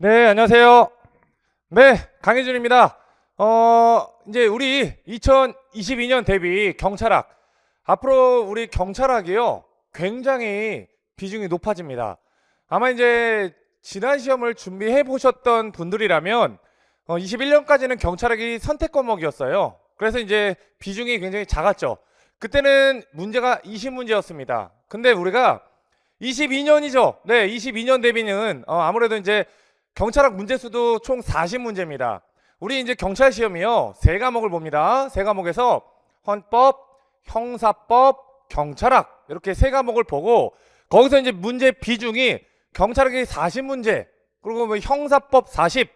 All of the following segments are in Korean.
네, 안녕하세요. 네, 강혜준입니다. 이제 우리 2022년 대비 경찰학. 앞으로 우리 경찰학이요, 굉장히 비중이 높아집니다. 아마 이제 지난 시험을 준비해 보셨던 분들이라면 21년까지는 경찰학이 선택 과목이었어요. 그래서 이제 비중이 굉장히 작았죠. 그때는 문제가 20문제였습니다. 근데 우리가 22년이죠. 네, 22년 대비는 아무래도 이제 경찰학 문제수도 총 40문제입니다. 우리 이제 경찰 시험이요, 세 과목을 봅니다. 세 과목에서 헌법, 형사법, 경찰학 이렇게 세 과목을 보고 거기서 이제 문제 비중이 경찰학이 40문제, 그리고 뭐 형사법 40,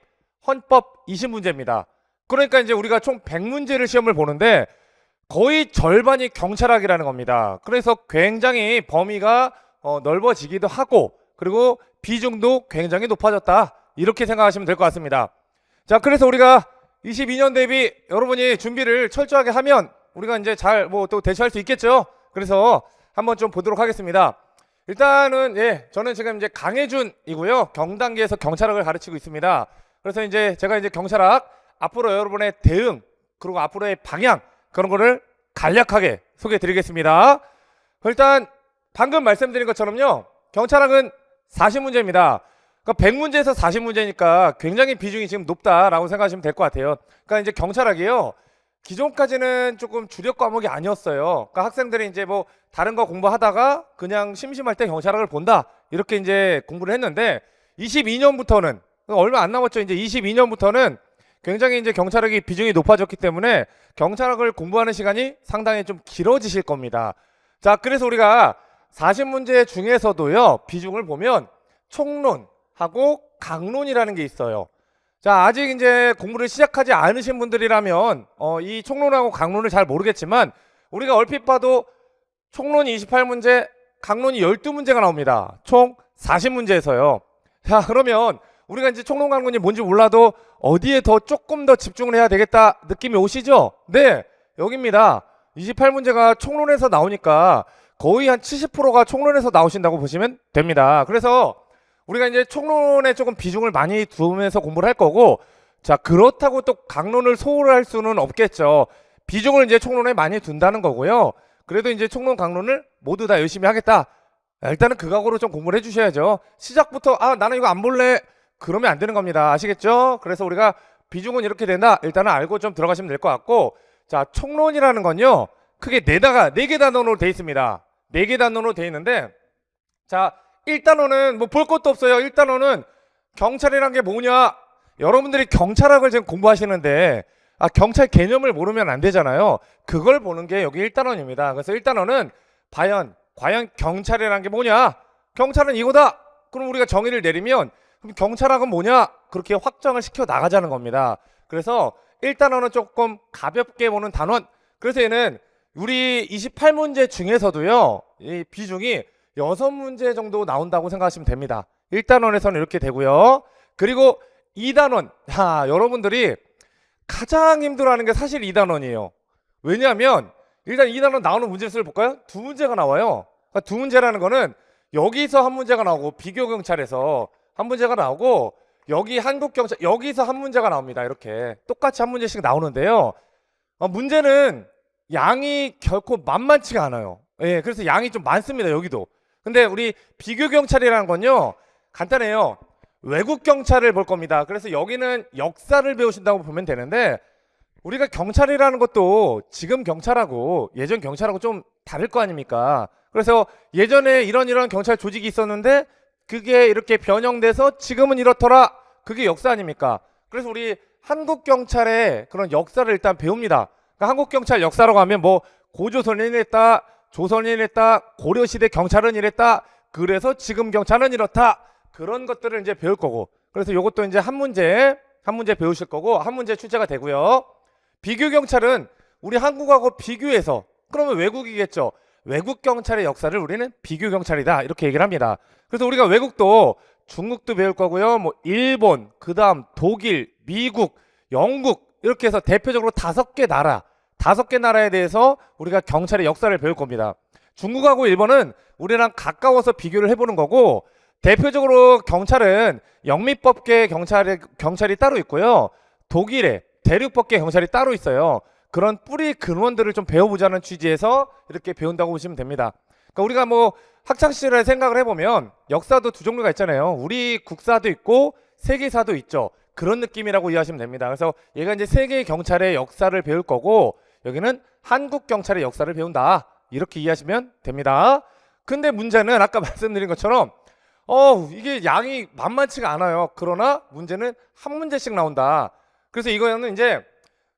헌법 20문제입니다. 그러니까 이제 우리가 총 100문제를 시험을 보는데 거의 절반이 경찰학이라는 겁니다. 그래서 굉장히 범위가 넓어지기도 하고, 그리고 비중도 굉장히 높아졌다, 이렇게 생각하시면 될 것 같습니다. 자, 그래서 우리가 22년 대비 여러분이 준비를 철저하게 하면 우리가 이제 잘 또 대처할 수 있겠죠. 그래서 한번 좀 보도록 하겠습니다. 일단은 저는 지금 이제 강혜준이고요. 경단계에서 경찰학을 가르치고 있습니다. 그래서 이제 제가 이제 경찰학 앞으로 여러분의 대응, 그리고 앞으로의 방향, 그런 거를 간략하게 소개해 드리겠습니다. 일단 방금 말씀드린 것처럼요, 경찰학은 40문제입니다. 그러니까 100문제에서 40문제니까 굉장히 비중이 지금 높다라고 생각하시면 될 것 같아요. 그러니까 이제 경찰학이요, 기존까지는 조금 주력 과목이 아니었어요. 그러니까 학생들이 이제 뭐 다른 거 공부하다가 그냥 심심할 때 경찰학을 본다, 이렇게 이제 공부를 했는데 22년부터는, 얼마 안 남았죠. 이제 22년부터는 굉장히 이제 경찰학이 비중이 높아졌기 때문에 경찰학을 공부하는 시간이 상당히 좀 길어지실 겁니다. 자, 그래서 우리가 40문제 중에서도요, 비중을 보면 총론하고 강론이라는 게 있어요. 자, 아직 이제 공부를 시작하지 않으신 분들이라면 이 총론하고 강론을 잘 모르겠지만, 우리가 얼핏 봐도 총론이 28문제, 강론이 12문제가 나옵니다. 총 40문제에서요. 자, 그러면 우리가 이제 총론 강론이 뭔지 몰라도 어디에 조금 더 집중을 해야 되겠다 느낌이 오시죠? 네, 여기입니다. 28문제가 총론에서 나오니까 거의 한 70%가 총론에서 나오신다고 보시면 됩니다. 그래서 우리가 이제 총론에 조금 비중을 많이 두면서 공부를 할 거고, 자, 그렇다고 또 강론을 소홀할 수는 없겠죠. 비중을 이제 총론에 많이 둔다는 거고요. 그래도 이제 총론 강론을 모두 다 열심히 하겠다, 일단은 그 각오로 좀 공부를 해주셔야죠. 시작부터 나는 이거 안 볼래, 그러면 안 되는 겁니다. 아시겠죠? 그래서 우리가 비중은 이렇게 된다, 일단은 알고 좀 들어가시면 될 것 같고, 자, 총론이라는 건요, 크게 네 개 단원으로 돼 있습니다. 4개 단원으로 돼 있는데, 자, 1단원은 뭐 볼 것도 없어요. 1단원은 경찰이란 게 뭐냐, 여러분들이 경찰학을 지금 공부하시는데 경찰 개념을 모르면 안 되잖아요. 그걸 보는 게 여기 1단원입니다. 그래서 1단원은 과연 경찰이란 게 뭐냐, 경찰은 이거다, 그럼 우리가 정의를 내리면 그럼 경찰학은 뭐냐, 그렇게 확정을 시켜 나가자는 겁니다. 그래서 1단원은 조금 가볍게 보는 단원. 그래서 얘는 우리 28문제 중에서도요, 이 비중이 6문제 정도 나온다고 생각하시면 됩니다. 1단원에서는 이렇게 되고요. 그리고 2단원, 여러분들이 가장 힘들어하는 게 사실 2단원이에요. 왜냐하면 일단 2단원 나오는 문제수를 볼까요? 2문제가 나와요. 그러니까 2문제라는 거는 여기서 한 문제가 나오고, 비교경찰에서 한 문제가 나오고, 여기 한국경찰 여기서 한 문제가 나옵니다. 이렇게 똑같이 한 문제씩 나오는데요, 문제는 양이 결코 만만치가 않아요. 그래서 양이 좀 많습니다, 여기도. 근데 우리 비교경찰이라는 건요, 간단해요. 외국 경찰을 볼 겁니다. 그래서 여기는 역사를 배우신다고 보면 되는데, 우리가 경찰이라는 것도 지금 경찰하고 예전 경찰하고 좀 다를 거 아닙니까? 그래서 예전에 이런 경찰 조직이 있었는데 그게 이렇게 변형돼서 지금은 이렇더라, 그게 역사 아닙니까? 그래서 우리 한국 경찰의 그런 역사를 일단 배웁니다. 그러니까 한국 경찰 역사라고 하면 뭐 고조선이 이랬다, 조선이 이랬다, 고려시대 경찰은 이랬다, 그래서 지금 경찰은 이렇다, 그런 것들을 이제 배울 거고, 그래서 이것도 이제 한 문제 배우실 거고, 한 문제 출제가 되고요. 비교 경찰은 우리 한국하고 비교해서, 그러면 외국이겠죠. 외국 경찰의 역사를 우리는 비교 경찰이다, 이렇게 얘기를 합니다. 그래서 우리가 외국도 중국도 배울 거고요, 뭐 일본, 그다음 독일, 미국, 영국, 이렇게 해서 대표적으로 5개 나라에 대해서 우리가 경찰의 역사를 배울 겁니다. 중국하고 일본은 우리랑 가까워서 비교를 해보는 거고, 대표적으로 경찰은 영미법계 경찰이 따로 있고요. 독일의 대륙법계 경찰이 따로 있어요. 그런 뿌리 근원들을 좀 배워보자는 취지에서 이렇게 배운다고 보시면 됩니다. 그러니까 우리가 뭐 학창시절에 생각을 해보면 역사도 두 종류가 있잖아요. 우리 국사도 있고 세계사도 있죠. 그런 느낌이라고 이해하시면 됩니다. 그래서 얘가 이제 세계 경찰의 역사를 배울 거고 여기는 한국 경찰의 역사를 배운다. 이렇게 이해하시면 됩니다. 근데 문제는 아까 말씀드린 것처럼 이게 양이 만만치가 않아요. 그러나 문제는 한 문제씩 나온다. 그래서 이거는 이제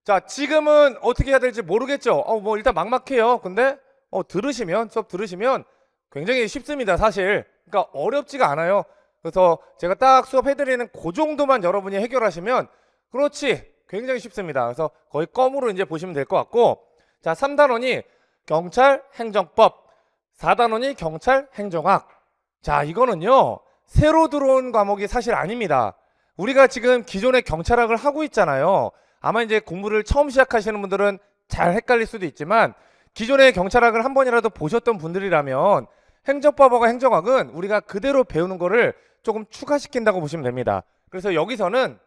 자, 지금은 어떻게 해야 될지 모르겠죠. 뭐 일단 막막해요. 근데 수업 들으시면 굉장히 쉽습니다, 사실. 그러니까 어렵지가 않아요. 그래서 제가 딱 수업해드리는 그 정도만 여러분이 해결하시면 그렇지, 굉장히 쉽습니다. 그래서 거의 껌으로 이제 보시면 될 것 같고, 자, 3단원이 경찰 행정법, 4단원이 경찰 행정학. 자, 이거는요 새로 들어온 과목이 사실 아닙니다. 우리가 지금 기존의 경찰학을 하고 있잖아요. 아마 이제 공부를 처음 시작하시는 분들은 잘 헷갈릴 수도 있지만 기존의 경찰학을 한 번이라도 보셨던 분들이라면 행정법하고 행정학은 우리가 그대로 배우는 거를 조금 추가시킨다고 보시면 됩니다. 그래서 여기서는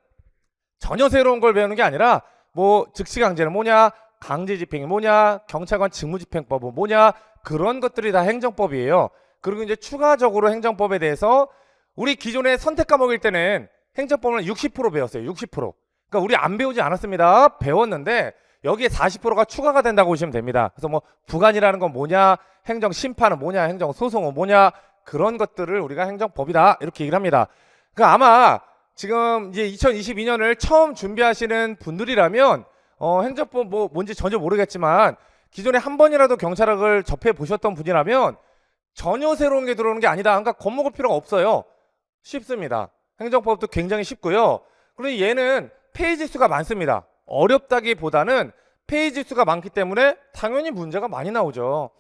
전혀 새로운 걸 배우는 게 아니라 뭐 즉시강제는 뭐냐, 강제집행이 뭐냐, 경찰관 직무집행법은 뭐냐, 그런 것들이 다 행정법이에요. 그리고 이제 추가적으로 행정법에 대해서 우리 기존의 선택 과목일 때는 행정법을 60% 배웠어요. 60%. 그러니까 우리 안 배우지 않았습니다. 배웠는데 여기에 40%가 추가가 된다고 보시면 됩니다. 그래서 뭐 부관이라는 건 뭐냐, 행정 심판은 뭐냐, 행정 소송은 뭐냐, 그런 것들을 우리가 행정법이다 이렇게 얘기를 합니다. 그러니까 아마 지금 이제 2022년을 처음 준비하시는 분들이라면 행정법 뭐 뭔지 전혀 모르겠지만 기존에 한 번이라도 경찰학을 접해 보셨던 분이라면 전혀 새로운 게 들어오는 게 아니다. 그러니까 겁먹을 필요가 없어요. 쉽습니다. 행정법도 굉장히 쉽고요. 그리고 얘는 페이지 수가 많습니다. 어렵다기보다는 페이지 수가 많기 때문에 당연히 문제가 많이 나오죠.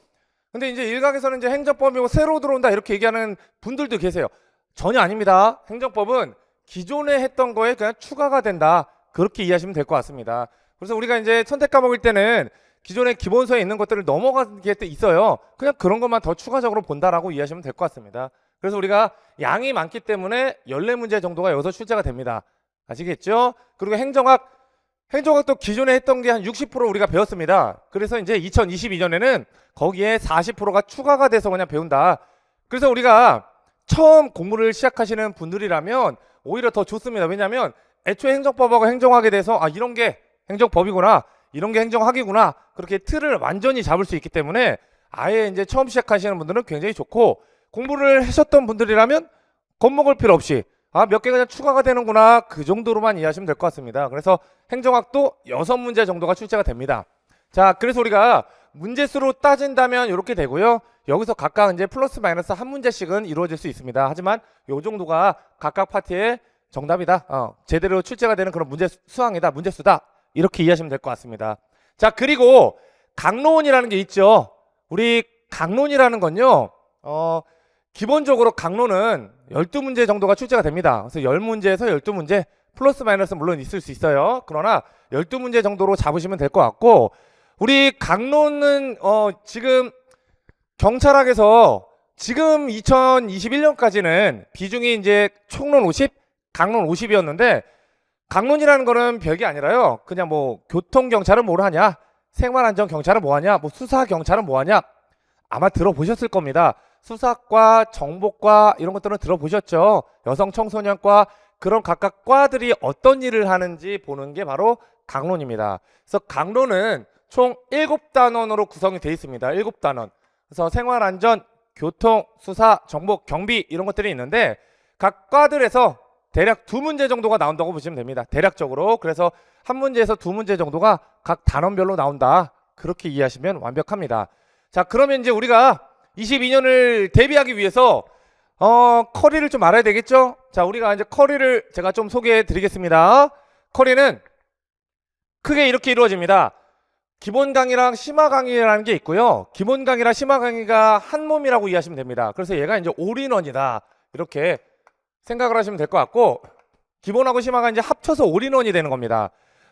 근데 이제 일각에서는 이제 행정법이고 새로 들어온다 이렇게 얘기하는 분들도 계세요. 전혀 아닙니다. 행정법은 기존에 했던 거에 그냥 추가가 된다. 그렇게 이해하시면 될 것 같습니다. 그래서 우리가 이제 선택 과목일 때는 기존의 기본서에 있는 것들을 넘어가는 게 있어요. 그냥 그런 것만 더 추가적으로 본다라고 이해하시면 될 것 같습니다. 그래서 우리가 양이 많기 때문에 14문제 정도가 여기서 출제가 됩니다. 아시겠죠? 그리고 행정학도 기존에 했던 게 한 60% 우리가 배웠습니다. 그래서 이제 2022년에는 거기에 40%가 추가가 돼서 그냥 배운다. 그래서 우리가 처음 공부를 시작하시는 분들이라면 오히려 더 좋습니다. 왜냐하면 애초에 행정법하고 행정학에 대해서 이런 게 행정법이구나, 이런 게 행정학이구나, 그렇게 틀을 완전히 잡을 수 있기 때문에 아예 이제 처음 시작하시는 분들은 굉장히 좋고, 공부를 하셨던 분들이라면 겁먹을 필요 없이 몇 개가 그냥 추가가 되는구나, 그 정도로만 이해하시면 될 것 같습니다. 그래서 행정학도 6문제 정도가 출제가 됩니다. 자, 그래서 우리가 문제수로 따진다면 이렇게 되고요. 여기서 각각 이제 플러스 마이너스 한 문제씩은 이루어질 수 있습니다. 하지만 이 정도가 각각 파트의 정답이다. 제대로 출제가 되는 그런 문제 수항이다, 문제수다. 이렇게 이해하시면 될 것 같습니다. 자, 그리고 강론이라는 게 있죠. 우리 강론이라는 건요. 기본적으로 강론은 12문제 정도가 출제가 됩니다. 그래서 10문제에서 12문제 플러스 마이너스 물론 있을 수 있어요. 그러나 12문제 정도로 잡으시면 될 것 같고, 우리 강론은 지금 경찰학에서 지금 2021년까지는 비중이 이제 총론 50, 강론 50이었는데 강론이라는 거는 별게 아니라요. 그냥 뭐 교통경찰은 뭘 하냐, 생활안전경찰은 뭐 하냐, 뭐 수사경찰은 뭐 하냐, 아마 들어보셨을 겁니다. 수사과, 정보과 이런 것들은 들어보셨죠. 여성청소년과, 그런 각각 과들이 어떤 일을 하는지 보는 게 바로 강론입니다. 그래서 강론은 총 7단원으로 구성이 되어 있습니다. 7단원. 그래서 생활안전, 교통, 수사, 정보, 경비 이런 것들이 있는데 각 과들에서 대략 2문제 정도가 나온다고 보시면 됩니다. 대략적으로. 그래서 한 문제에서 2문제 정도가 각 단원별로 나온다. 그렇게 이해하시면 완벽합니다. 자, 그러면 이제 우리가 22년을 대비하기 위해서 커리를 좀 알아야 되겠죠? 자, 우리가 이제 커리를 제가 좀 소개해 드리겠습니다. 커리는 크게 이렇게 이루어집니다. 기본 강의랑 심화 강의라는 게 있고요. 기본 강의랑 심화 강의가 한 몸이라고 이해하시면 됩니다. 그래서 얘가 이제 올인원이다. 이렇게 생각을 하시면 될 것 같고, 기본하고 심화가 이제 합쳐서 올인원이 되는 겁니다.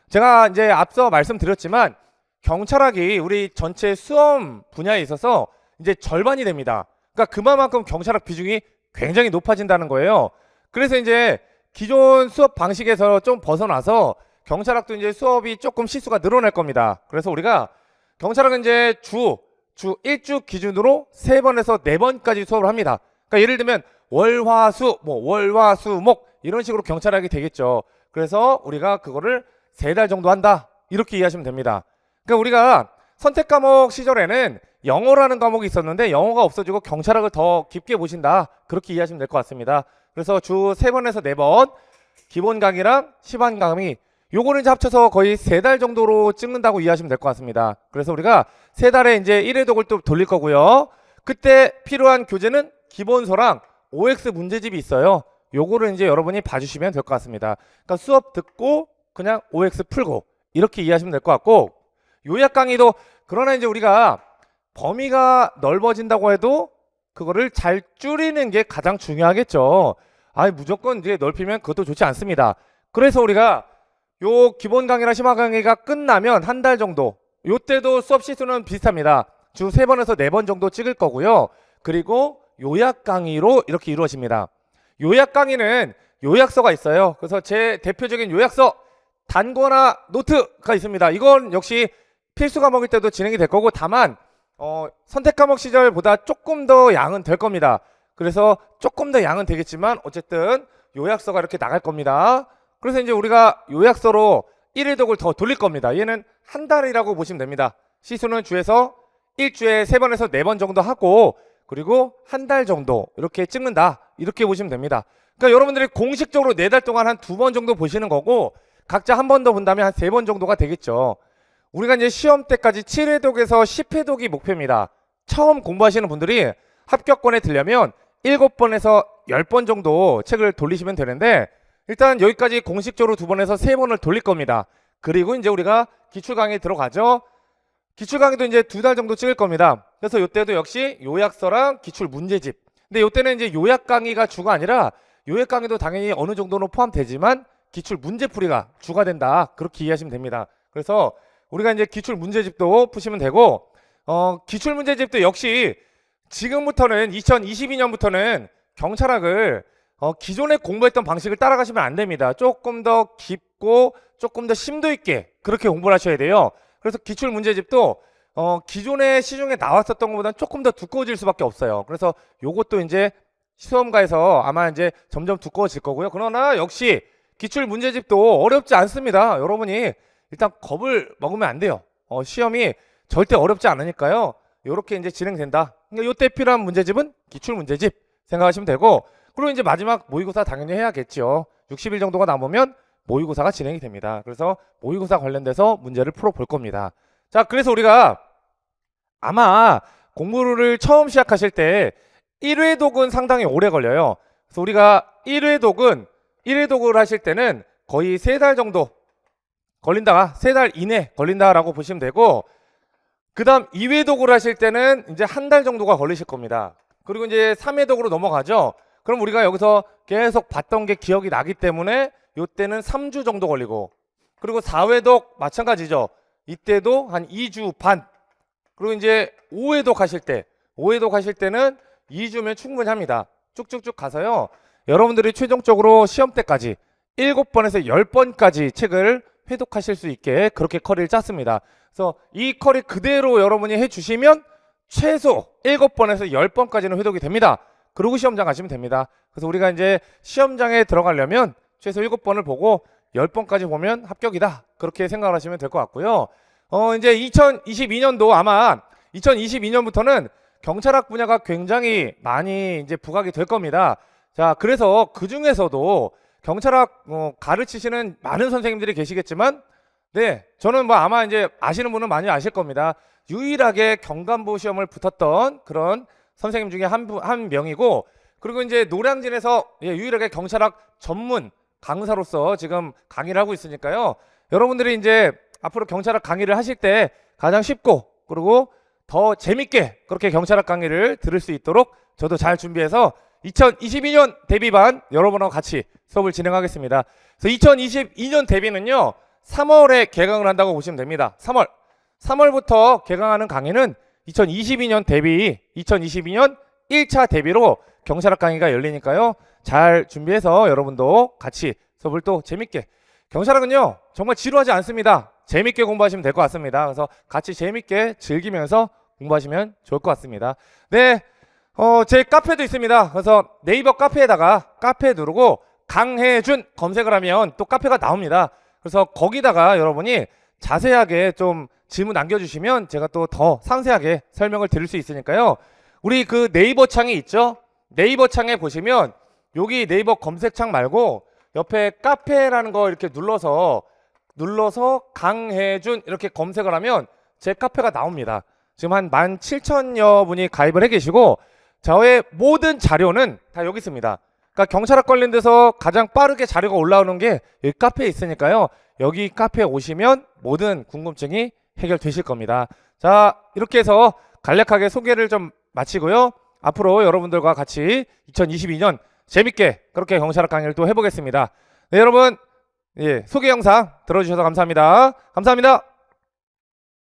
제가 이제 앞서 말씀드렸지만 경찰학이 우리 전체 수험 분야에 있어서 이제 절반이 됩니다. 그러니까 그만큼 경찰학 비중이 굉장히 높아진다는 거예요. 그래서 이제 기존 수업 방식에서 좀 벗어나서 경찰학도 이제 수업이 조금 시수가 늘어날 겁니다. 그래서 우리가 경찰학은 이제 주 1주 기준으로 3번에서 4번까지 수업을 합니다. 그러니까 예를 들면 월화수, 월화수목 이런 식으로 경찰학이 되겠죠. 그래서 우리가 그거를 3달 정도 한다. 이렇게 이해하시면 됩니다. 그러니까 우리가 선택 과목 시절에는 영어라는 과목이 있었는데 영어가 없어지고 경찰학을 더 깊게 보신다. 그렇게 이해하시면 될 것 같습니다. 그래서 주 3번에서 4번 기본 강의랑 시반 강의 요거를 이제 합쳐서 거의 3달 정도로 찍는다고 이해하시면 될 것 같습니다. 그래서 우리가 3달에 이제 1회독을 또 돌릴 거고요. 그때 필요한 교재는 기본서랑 OX 문제집이 있어요. 요거를 이제 여러분이 봐주시면 될 것 같습니다. 그러니까 수업 듣고 그냥 OX 풀고 이렇게 이해하시면 될 것 같고, 요약 강의도 그러나 이제 우리가 범위가 넓어진다고 해도 그거를 잘 줄이는 게 가장 중요하겠죠. 아니 무조건 이제 넓히면 그것도 좋지 않습니다. 그래서 우리가 요 기본 강의랑 심화 강의가 끝나면 한 달 정도, 요때도 수업 시수는 비슷합니다. 주 3번에서 4번 정도 찍을 거고요. 그리고 요약 강의로 이렇게 이루어집니다. 요약 강의는 요약서가 있어요. 그래서 제 대표적인 요약서 단거나 노트가 있습니다. 이건 역시 필수 과목일 때도 진행이 될 거고, 다만 선택 과목 시절보다 조금 더 양은 될 겁니다. 그래서 조금 더 양은 되겠지만 어쨌든 요약서가 이렇게 나갈 겁니다. 그래서 이제 우리가 요약서로 1회독을 더 돌릴 겁니다. 얘는 한 달이라고 보시면 됩니다. 시수는 주에서 1주에 3번에서 4번 정도 하고, 그리고 한 달 정도 이렇게 찍는다. 이렇게 보시면 됩니다. 그러니까 여러분들이 공식적으로 4달 동안 한 2번 정도 보시는 거고, 각자 한 번 더 본다면 한 3번 정도가 되겠죠. 우리가 이제 시험 때까지 7회독에서 10회독이 목표입니다. 처음 공부하시는 분들이 합격권에 들려면 7번에서 10번 정도 책을 돌리시면 되는데, 일단 여기까지 공식적으로 2번에서 3번을 돌릴 겁니다. 그리고 이제 우리가 기출 강의에 들어가죠. 기출 강의도 이제 2달 정도 찍을 겁니다. 그래서 이때도 역시 요약서랑 기출 문제집. 근데 이때는 이제 요약 강의가 주가 아니라 요약 강의도 당연히 어느 정도는 포함되지만 기출 문제풀이가 주가 된다. 그렇게 이해하시면 됩니다. 그래서 우리가 이제 기출 문제집도 푸시면 되고, 기출 문제집도 역시 지금부터는 2022년부터는 경찰학을 기존에 공부했던 방식을 따라가시면 안 됩니다. 조금 더 깊고 조금 더 심도 있게 그렇게 공부를 하셔야 돼요. 그래서 기출 문제집도 기존에 시중에 나왔었던 것보다는 조금 더 두꺼워질 수밖에 없어요. 그래서 요것도 이제 시험가에서 아마 이제 점점 두꺼워질 거고요. 그러나 역시 기출 문제집도 어렵지 않습니다. 여러분이 일단 겁을 먹으면 안 돼요. 시험이 절대 어렵지 않으니까요. 요렇게 이제 진행된다. 그러니까 요때 필요한 문제집은 기출 문제집 생각하시면 되고, 그리고 이제 마지막 모의고사 당연히 해야겠죠. 60일 정도가 남으면 모의고사가 진행이 됩니다. 그래서 모의고사 관련돼서 문제를 풀어볼 겁니다. 자, 그래서 우리가 아마 공부를 처음 시작하실 때 1회독은 상당히 오래 걸려요. 그래서 우리가 1회독을 하실 때는 거의 3달 정도 걸린다, 3달 이내 걸린다라고 보시면 되고, 그 다음 2회독을 하실 때는 이제 한 달 정도가 걸리실 겁니다. 그리고 이제 3회독으로 넘어가죠. 그럼 우리가 여기서 계속 봤던 게 기억이 나기 때문에 이때는 3주 정도 걸리고, 그리고 4회독 마찬가지죠. 이때도 한 2주 반. 그리고 이제 5회독 하실 때는 2주면 충분히 합니다. 쭉쭉쭉 가서요. 여러분들이 최종적으로 시험 때까지 7번에서 10번까지 책을 회독하실 수 있게 그렇게 커리를 짰습니다. 그래서 이 커리 그대로 여러분이 해주시면 최소 7번에서 10번까지는 회독이 됩니다. 그리고 시험장 가시면 됩니다. 그래서 우리가 이제 시험장에 들어가려면 최소 7번을 보고 10번까지 보면 합격이다. 그렇게 생각을 하시면 될 것 같고요. 이제 2022년도 아마 2022년부터는 경찰학 분야가 굉장히 많이 이제 부각이 될 겁니다. 자, 그래서 그 중에서도 경찰학 가르치시는 많은 선생님들이 계시겠지만, 네, 저는 뭐 아마 이제 아시는 분은 많이 아실 겁니다. 유일하게 경간부 시험을 붙었던 그런 선생님 중에 한 명이고, 그리고 이제 노량진에서 유일하게 경찰학 전문 강사로서 지금 강의를 하고 있으니까요. 여러분들이 이제 앞으로 경찰학 강의를 하실 때 가장 쉽고 그리고 더 재밌게 그렇게 경찰학 강의를 들을 수 있도록 저도 잘 준비해서 2022년 대비반 여러분하고 같이 수업을 진행하겠습니다. 그래서 2022년 대비는요, 3월에 개강을 한다고 보시면 됩니다. 3월부터 개강하는 강의는 2022년 대비 2022년 1차 대비로 경찰학 강의가 열리니까요. 잘 준비해서 여러분도 같이 수업을 또 재밌게. 경찰학은요, 정말 지루하지 않습니다. 재밌게 공부하시면 될 것 같습니다. 그래서 같이 재밌게 즐기면서 공부하시면 좋을 것 같습니다. 네, 제 카페도 있습니다. 그래서 네이버 카페에다가 카페 누르고 강혜준 검색을 하면 또 카페가 나옵니다. 그래서 거기다가 여러분이 자세하게 좀 질문 남겨주시면 제가 또 더 상세하게 설명을 드릴 수 있으니까요. 우리 그 네이버 창이 있죠? 네이버 창에 보시면 여기 네이버 검색창 말고 옆에 카페라는 거 이렇게 눌러서 강혜준 이렇게 검색을 하면 제 카페가 나옵니다. 지금 한 17,000여 분이 가입을 해 계시고 저의 모든 자료는 다 여기 있습니다. 그러니까 경찰학 관련돼서 가장 빠르게 자료가 올라오는 게 여기 카페에 있으니까요. 여기 카페에 오시면 모든 궁금증이 해결되실 겁니다. 자, 이렇게 해서 간략하게 소개를 좀 마치고요. 앞으로 여러분들과 같이 2022년 재밌게 그렇게 경찰학 강의를 또 해보겠습니다. 네, 여러분, 예, 소개 영상 들어주셔서 감사합니다. 감사합니다.